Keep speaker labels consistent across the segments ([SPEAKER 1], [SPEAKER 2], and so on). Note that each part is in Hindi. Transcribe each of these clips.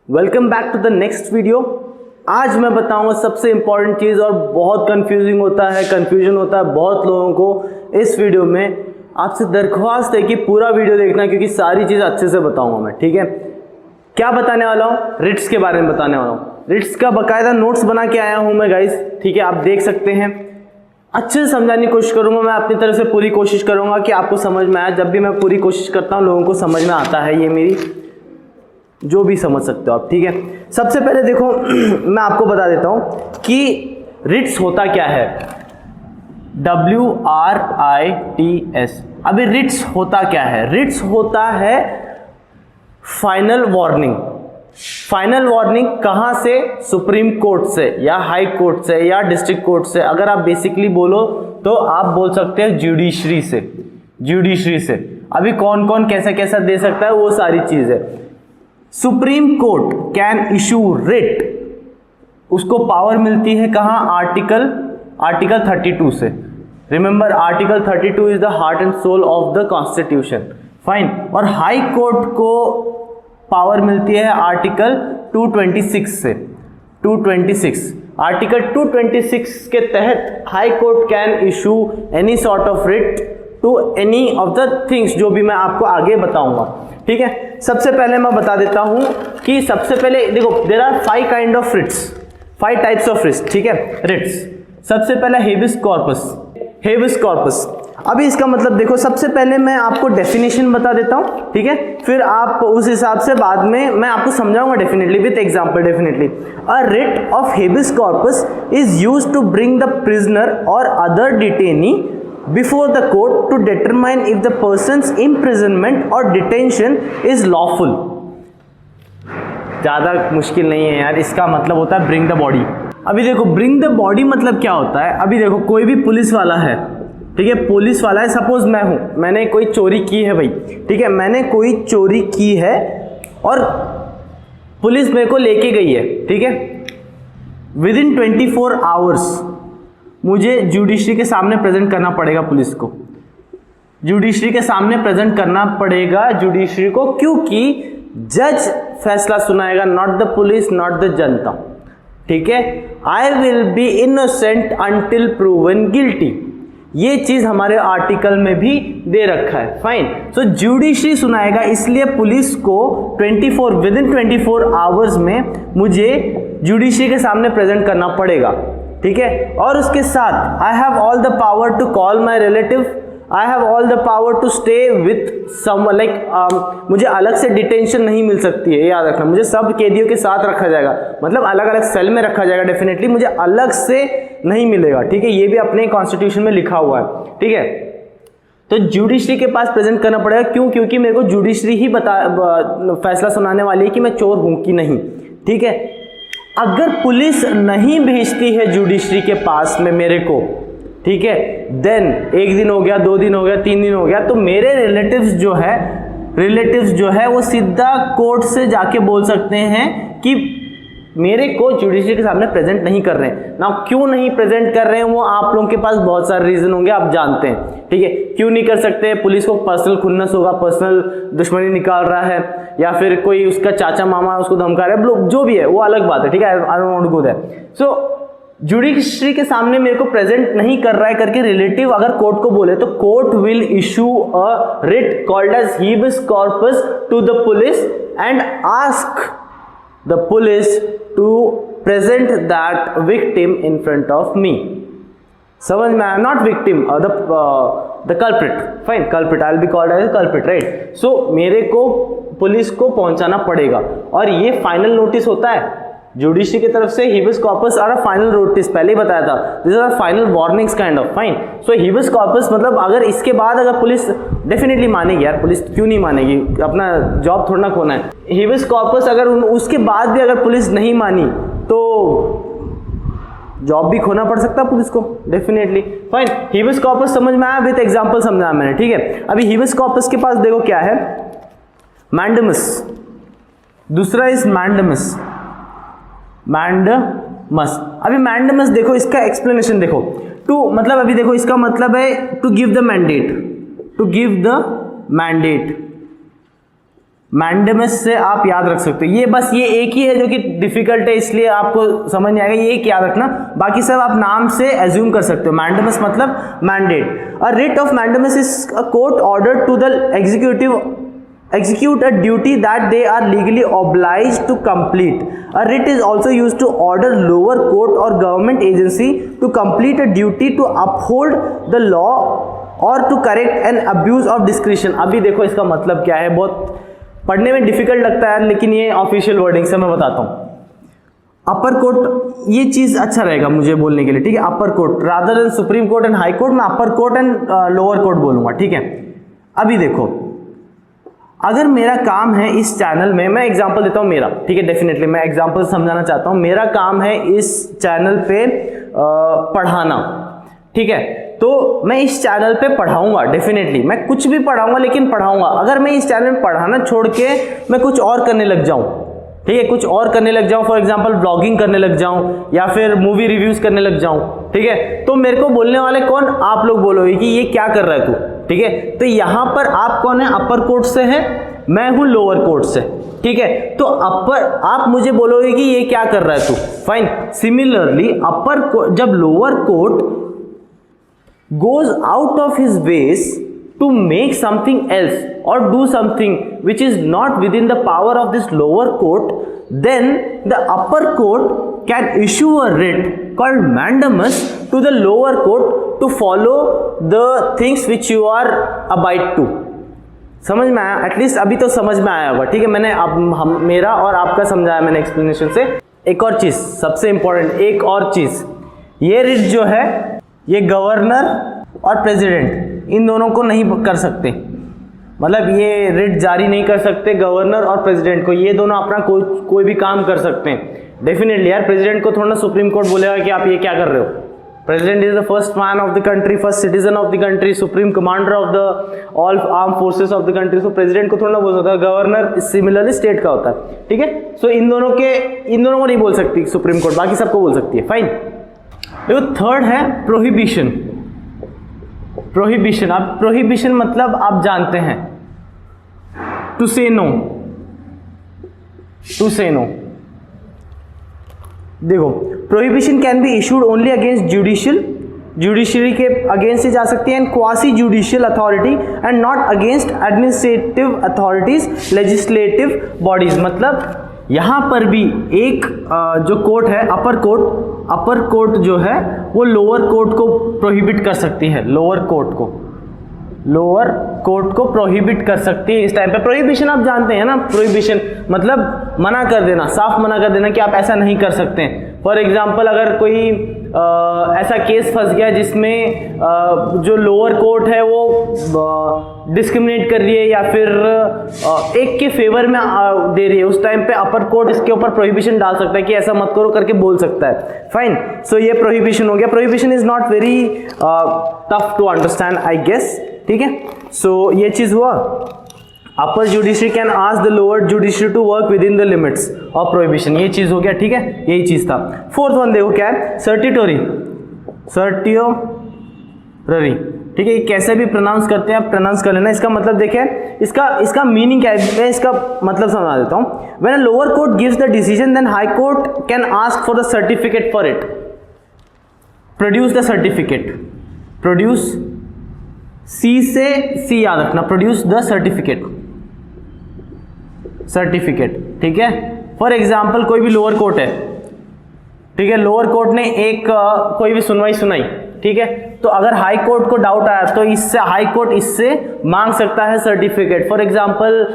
[SPEAKER 1] Welcome back to the next video. आज मैं बताऊंगा सबसे इंपॉर्टेंट चीज़, और बहुत कंफ्यूजन होता है बहुत लोगों को। इस वीडियो में आपसे दरख्वास्त है कि पूरा वीडियो देखना, क्योंकि सारी चीज़ अच्छे से बताऊंगा मैं। ठीक है, क्या बताने वाला हूँ? रिट्स के बारे में बताने वाला हूँ। रिट्स का बाकायदा नोट्स बना के आया हूँ मैं गाइस। ठीक है, आप देख सकते हैं। अच्छे से समझाने की कोशिश करूंगा मैं, अपनी तरफ से पूरी कोशिश करूंगा कि आपको समझ में आए। जब भी मैं पूरी कोशिश करता हूँ लोगों को समझ में आता है, ये मेरी जो भी समझ सकते हो आप। ठीक है, सबसे पहले देखो मैं आपको बता देता हूं कि रिट्स होता क्या है। WRITS। अभी रिट्स होता क्या है? रिट्स होता है फाइनल वार्निंग। फाइनल वार्निंग कहां से? सुप्रीम कोर्ट से या हाई कोर्ट से या डिस्ट्रिक्ट कोर्ट से। अगर आप बेसिकली बोलो तो आप बोल सकते हैं जुडिशरी से। जुडिशरी से अभी कौन कौन कैसा कैसा दे सकता है, वो सारी चीज है। Supreme court can issue writ, उसको पावर मिलती है कहां? आर्टिकल 32 से। Remember, article 32 is the heart and soul of the constitution. Fine. और हाई कोर्ट को पावर मिलती है आर्टिकल 226 से। 226 आर्टिकल 226 के तहत high court can issue any sort of writ to any of the things, जो भी मैं आपको आगे बताऊंगा। ठीक है, सबसे पहले मैं बता देता हूं कि सबसे पहले देखो, there are 5 kind of writs, 5 types of writs. ठीक है, रिट्स। सबसे पहले हेबियस कॉर्पस। हेबियस कॉर्पस, अभी इसका मतलब देखो, सबसे पहले मैं आपको डेफिनेशन बता देता हूं। ठीक है, फिर आप उस हिसाब से बाद में मैं आपको समझाऊंगा definitely with example. Definitely a writ of habeas corpus is used to bring the prisoner और other detainee before the court to determine if the person's imprisonment or detention is lawful। ज़्यादा मुश्किल नहीं है यार, इसका मतलब होता है bring the body। अभी देखो bring the body मतलब क्या होता है। अभी देखो कोई भी पुलिस वाला है, ठीक है, पुलिस वाला है, सपोज मैं हूँ, मैंने कोई चोरी की है भाई। ठीक है, मैंने कोई चोरी की है और पुलिस मेरे को लेके गई है। ठीक है, विदिन 24 आवर्स मुझे जुडिशरी के सामने प्रेजेंट करना पड़ेगा पुलिस को। जुडिशरी के सामने प्रेजेंट करना पड़ेगा जुडिशरी को, क्योंकि जज फैसला सुनाएगा, not the police, not the जनता। ठीक है, I will be innocent until proven guilty. ये चीज हमारे आर्टिकल में भी दे रखा है। फाइन। सो जुडिशरी सुनाएगा, इसलिए पुलिस को विदिन 24 आवर्स में मुझे जुडिशरी के सामने प्रेजेंट करना पड़ेगा। ठीक है, और उसके साथ I have all the power to call my relative, I have all the power to stay with someone, like मुझे अलग से डिटेंशन नहीं मिल सकती है, याद रखना। मुझे सब कैदियों के साथ रखा जाएगा, मतलब अलग अलग सेल में रखा जाएगा। डेफिनेटली मुझे अलग से नहीं मिलेगा। ठीक है, ये भी अपने कॉन्स्टिट्यूशन में लिखा हुआ है। ठीक है, तो जुडिशरी के पास प्रेजेंट करना पड़ेगा। क्यों? क्योंकि मेरे को जुडिशरी ही फैसला सुनाने वाली है कि मैं चोर हूं कि नहीं। ठीक है, अगर पुलिस नहीं भेजती है जुडिशरी के पास में मेरे को, ठीक है, देन 1 दिन हो गया, 2 दिन हो गया, 3 दिन हो गया, तो मेरे रिलेटिव्स जो है वो सीधा कोर्ट से जाके बोल सकते हैं कि मेरे को जुडिशरी के सामने प्रेजेंट नहीं कर रहे हैं ना। क्यों नहीं प्रेजेंट कर रहे हैं, वो आप लोगों के पास बहुत सारे रीजन होंगे, आप जानते हैं। ठीक है, क्यों नहीं कर सकते? पुलिस को पर्सनल खुन्नस होगा, पर्सनल दुश्मनी निकाल रहा है, या फिर कोई उसका चाचा मामा उसको धमका रहा है, जो भी है वो अलग बात है। ठीक है, I don't want to go there. So judiciary के सामने मेरे को प्रेजेंट नहीं कर रहा है करके रिलेटिव अगर कोर्ट को बोले, तो court will issue a writ called as habeas corpus to the police and ask the police to present that victim in front of me। समझ में आया? not victim, the culprit। fine, culprit, I'll be called as a culprit, right? so मेरे को पुलिस को पहुंचाना पड़ेगा, और ये फाइनल नोटिस होता है जुडिशरी की तरफ से। हेबियस कॉर्पस और फाइनल नोटिस पहले ही बताया था, this are final warnings kind of. Fine. So habeas corpus मतलब अगर इसके बाद अगर पुलिस डेफिनेटली मानेगी, यार पुलिस क्यों नहीं मानेगी, अपना जॉब थोड़ा ना खोना है। हेबियस कॉर्पस अगर उसके बाद भी अगर पुलिस नहीं मानी तो जॉब भी खोना पड़ सकता है पुलिस को, डेफिनेटली। फाइन, हेबियस कॉर्पस समझ में आया, विद एग्जांपल समझाया मैंने। ठीक है, अभी हेबियस कॉर्पस के पास देखो क्या है, मैंडेमस। दूसरा इज मैंडेमस। मैंडेमस, अभी मैंडेमस देखो, इसका एक्सप्लेनेशन देखो। टू मतलब अभी देखो इसका मतलब है to give the mandate, to give the mandate. Mandamus से आप याद रख सकते हो। ये बस ये एक ही है जो कि डिफिकल्ट है, इसलिए आपको समझ नहीं आएगा, ये एक याद रखना, बाकी सब आप नाम से एज्यूम कर सकते हो। मैंडेमस मतलब mandate. A writ of mandamus is a court order to the executive execute a duty that they are legally obliged to complete. A writ is also used to order lower court or government agency to complete a duty to uphold the law or to correct an abuse of discretion. अभी देखो इसका मतलब क्या है, बहुत पढ़ने में डिफिकल्ट लगता है लेकिन ये ऑफिशियल वर्डिंग से मैं बताता हूँ। अपर कोर्ट, ये चीज अच्छा रहेगा मुझे बोलने के लिए, ठीक है। Upper court rather than Supreme Court and High Court, मैं upper court and lower court बोलूंगा, ठीक है। अभी देखो, अगर मेरा काम है इस चैनल में, मैं एग्जांपल देता हूं मेरा, ठीक है, डेफिनेटली मैं एग्जांपल समझाना चाहता हूं। मेरा काम है इस चैनल पे पढ़ाना, ठीक है, तो मैं इस चैनल पे पढ़ाऊंगा, डेफिनेटली मैं कुछ भी पढ़ाऊंगा लेकिन पढ़ाऊंगा। अगर मैं इस चैनल में पढ़ाना छोड़ के मैं कुछ और करने लग जाऊं, ठीक है, कुछ और करने लग जाऊं, फॉर एग्जांपल ब्लॉगिंग करने लग जाऊं या फिर मूवी रिव्यूज करने लग जाऊं, ठीक है, तो मेरे को बोलने वाले कौन, आप लोग बोलोगे कि ये क्या कर रहा है तू, ठीक है। तो यहां पर आप कौन है, अपर कोर्ट से है, मैं हूं लोअर कोर्ट से, ठीक है। तो अपर, आप मुझे बोलोगे कि ये क्या कर रहा है तू, फाइन। सिमिलरली अपर, जब lower court goes out of his ways to make something else or do something which is not within the power of this lower court, then the upper court can issue a writ called mandamus to the lower court to follow the things which you are abide to. समझ में आया? एटलीस्ट अभी तो समझ में आया होगा, ठीक है। मैंने अब मेरा और आपका समझाया मैंने एक्सप्लेनेशन से। एक और चीज सबसे इंपॉर्टेंट, एक और चीज, ये रिट जो है ये गवर्नर और प्रेसिडेंट इन दोनों को नहीं कर सकते, मतलब ये रिट जारी नहीं कर सकते गवर्नर और प्रेसिडेंट को, ये दोनों अपना कोई भी काम कर सकते हैं। डेफिनेटली यार, प्रेसिडेंट को थोड़ा ना सुप्रीम कोर्ट बोलेगा कि आप ये क्या कर रहे हो। President is the first man of the country, first citizen of the country, supreme commander of the all arm forces of the country, so president को थोड़ा ना बोल सकता है। गवर्नर सिमिलरली स्टेट का होता है, ठीक है। सो इन दोनों को नहीं बोल सकती सुप्रीम कोर्ट, बाकी सबको बोल सकती है, फाइन। देखो थर्ड है प्रोहिबिशन। प्रोहिबिशन, अब प्रोहिबिशन मतलब आप जानते हैं, टू से नो, टू से नो। देखो prohibition can be issued only against judiciary के अगेंस्ट से जा सकती है, and quasi judicial authority and not against administrative authorities, legislative bodies. मतलब यहां पर भी एक जो कोर्ट है अपर कोर्ट जो है वो लोअर कोर्ट को प्रोहिबिट कर सकती है, लोअर कोर्ट को प्रोहिबिट कर सकती है इस टाइम पे। प्रोहिबिशन आप जानते हैं ना, प्रोहिबिशन मतलब मना कर देना, साफ मना कर देना कि आप ऐसा नहीं कर सकते हैं। फॉर एग्जाम्पल अगर कोई ऐसा केस फंस गया जिसमें जो लोअर कोर्ट है वो डिस्क्रिमिनेट कर रही है या फिर एक के फेवर में दे रही है, उस टाइम पे अपर कोर्ट इसके ऊपर प्रोहिबिशन डाल सकता है कि ऐसा मत करो करके बोल सकता है, फाइन। सो ये प्रोहिबिशन हो गया। Prohibition is not very tough to understand I guess, ठीक है। सो ये चीज हुआ, upper judiciary can ask the lower judiciary to work with in the limits of prohibition, ये चीज हो गया, ठीक है, यही चीज था। फोर्थ वन देखो क्या है, सर्टिटोरी, ठीक है, ये कैसे भी प्रोनाउंस करते हैं आप प्रोनाउंस कर लेना। इसका मतलब देखें, इसका मीनिंग क्या है, मैं इसका मतलब समझा देता हूं। When a lower court gives the decision then High court can ask for the certificate for it. Produce the certificate, produce, C से सी याद रखना, प्रोड्यूस द सर्टिफिकेट, ठीक है। फॉर एग्जाम्पल कोई भी लोअर कोर्ट है, ठीक है, लोअर कोर्ट ने एक कोई भी सुनवाई सुनाई, ठीक है, तो अगर हाई कोर्ट को डाउट आया तो इससे हाई कोर्ट इससे मांग सकता है सर्टिफिकेट। फॉर एग्जाम्पल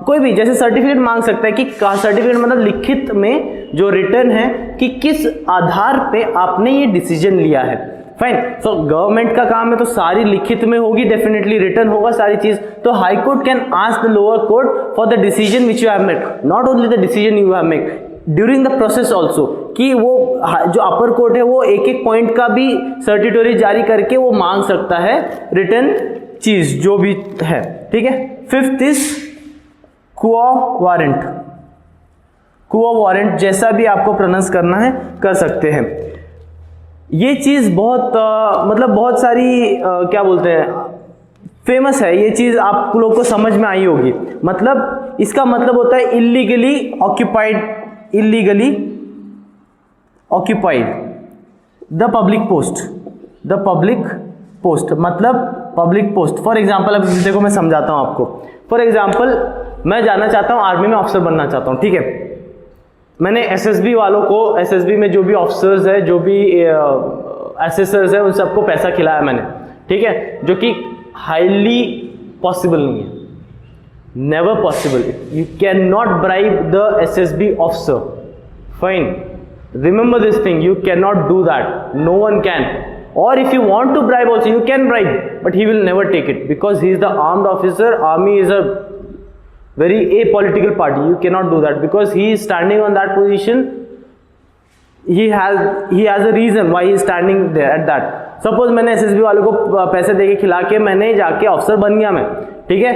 [SPEAKER 1] कोई भी जैसे सर्टिफिकेट मांग सकता है कि सर्टिफिकेट मतलब लिखित में जो रिटर्न है कि किस आधार पे आपने ये डिसीजन लिया है, फाइन। सो गवर्नमेंट का काम है तो सारी लिखित में होगी, डेफिनेटली रिटर्न होगा सारी चीज। तो high court can ask the lower court for the decision which you have made, not only the decision you have made, during the process also, कि वो जो अपर कोर्ट है वो एक एक पॉइंट का भी सर्टिटोरी जारी करके वो मांग सकता है रिटर्न चीज जो भी है, ठीक है। Fifth is quo warrant, quo warrant जैसा भी आपको प्रोनाउंस करना है कर सकते हैं। ये चीज बहुत मतलब बहुत सारी क्या बोलते हैं फेमस है, ये चीज आप लोग को समझ में आई होगी। मतलब इसका मतलब होता है illegally occupied the public post, मतलब पब्लिक पोस्ट। फॉर एग्जाम्पल, अब देखो मैं समझाता हूं आपको। फॉर एग्जाम्पल, मैं जाना चाहता हूं आर्मी में, ऑफिसर बनना चाहता हूं, ठीक है। मैंने एसएसबी वालों को, एसएसबी में जो भी ऑफिसर्स है, जो भी एसेसर्स है, उन सबको पैसा खिलाया मैंने, ठीक है, जो कि हाईली पॉसिबल नहीं है, never possible. You can not bribe the SSB officer, fine, remember this thing, you cannot do that, no one can. Or if you want to bribe also, you can bribe, but he will never take it because he is the armed officer. Army is a very apolitical party, you cannot do that because he is standing on that position. He has a reason why he is standing there at that. Suppose मैंने एसएसबी वालों को पैसे देके खिला के मैंने जाके ऑफिसर बन गया मैं, ठीक है,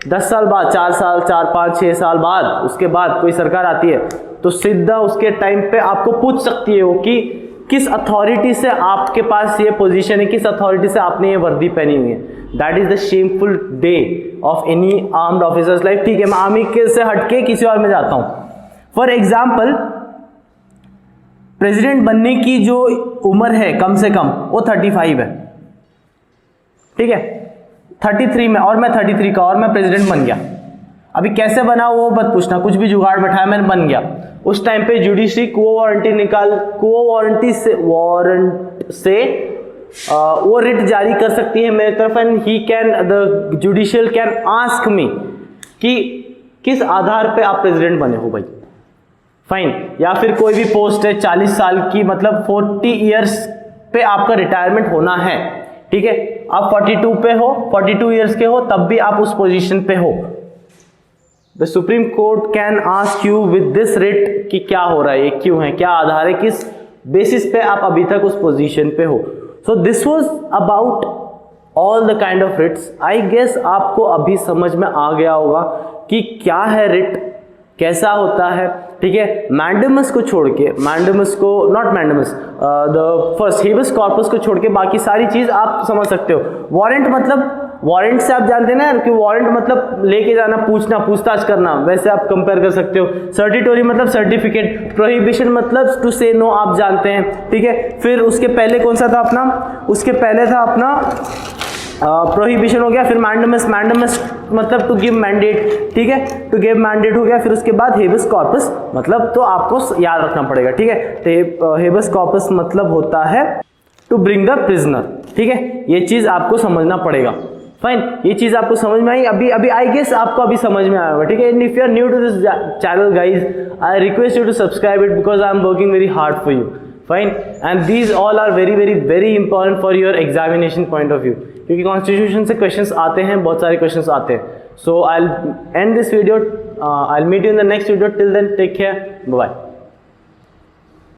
[SPEAKER 1] 10 साल बाद, 4 साल, 4, 5, 6 साल बाद, उसके बाद कोई सरकार आती है तो सीधा उसके टाइम पे आपको पूछ सकती है वो कि किस अथॉरिटी से आपके पास ये पोजीशन है, किस अथॉरिटी से आपने ये वर्दी पहनी हुई है। That is the shameful day of any armed officers life, ठीक है। मैं आर्मी के से हटके किसी और में जाता हूं। फॉर एग्जाम्पल, प्रेसिडेंट बनने की जो उम्र है कम से कम वो 35 है, ठीक है, 33 में, और मैं 33 का, और मैं प्रेसिडेंट बन गया। अभी कैसे बना वो मत पूछना, कुछ भी जुगाड़ बैठाया मैंने, बन गया। उस टाइम पे जुडिशरी वारंट से वो रिट जारी कर सकती है मेरे तरफ, and the judicial can ask me कि किस आधार पे आप प्रेसिडेंट बने हो भाई, फाइन। या फिर कोई भी पोस्ट है 40 साल की, मतलब 40 ईयर्स पे आपका रिटायरमेंट होना है, ठीक है, आप 42 पे हो, 42 ईयर्स के हो, तब भी आप उस पोजीशन पे हो। The supreme court can ask you with this writ कि क्या हो रहा है, ये क्यों है, क्या आधार है, किस बेसिस पे आप अभी तक उस पोजीशन पे हो। So this was about all the kind of writs. I guess आपको अभी समझ में आ गया होगा कि क्या है रिट, कैसा होता है, ठीक है। मैंडेमस को छोड़ के, द फर्स्ट हेबियस कॉर्पस को छोड़ के बाकी सारी चीज आप समझ सकते हो। वारंट मतलब, वारंट से आप जानते हैं ना कि वारंट मतलब लेके जाना, पूछना, पूछताछ करना, वैसे आप कंपेयर कर सकते हो। सर्टिटोरी मतलब सर्टिफिकेट, प्रोहिबिशन मतलब टू से नो, आप जानते हैं, ठीक है। फिर उसके पहले कौन सा था अपना, उसके पहले था अपना प्रोहिबिशन हो गया, फिर मैंडेमस मतलब टू गिव मैंडेट, ठीक है, टू गिव मैंडेट हो गया। फिर उसके बाद हेबियस कॉर्पस मतलब, तो आपको याद रखना पड़ेगा, ठीक है। तो हेबियस कॉर्पस मतलब होता है टू ब्रिंग द प्रिजनर, ठीक है, ये चीज आपको समझना पड़ेगा, फाइन। ये चीज आपको समझ में आई, अभी आई गेस आपको अभी समझ में आया होगा, ठीक है। And if you are new to this channel guys, I request you to subscribe it because I am working very hard for you, fine. And these all are very very very important for your examination point of view, क्योंकि कॉन्स्टिट्यूशन से क्वेश्चंस आते हैं, बहुत सारे क्वेश्चंस आते हैं। So I will end this video, I will meet you in the next video, till then take care, bye.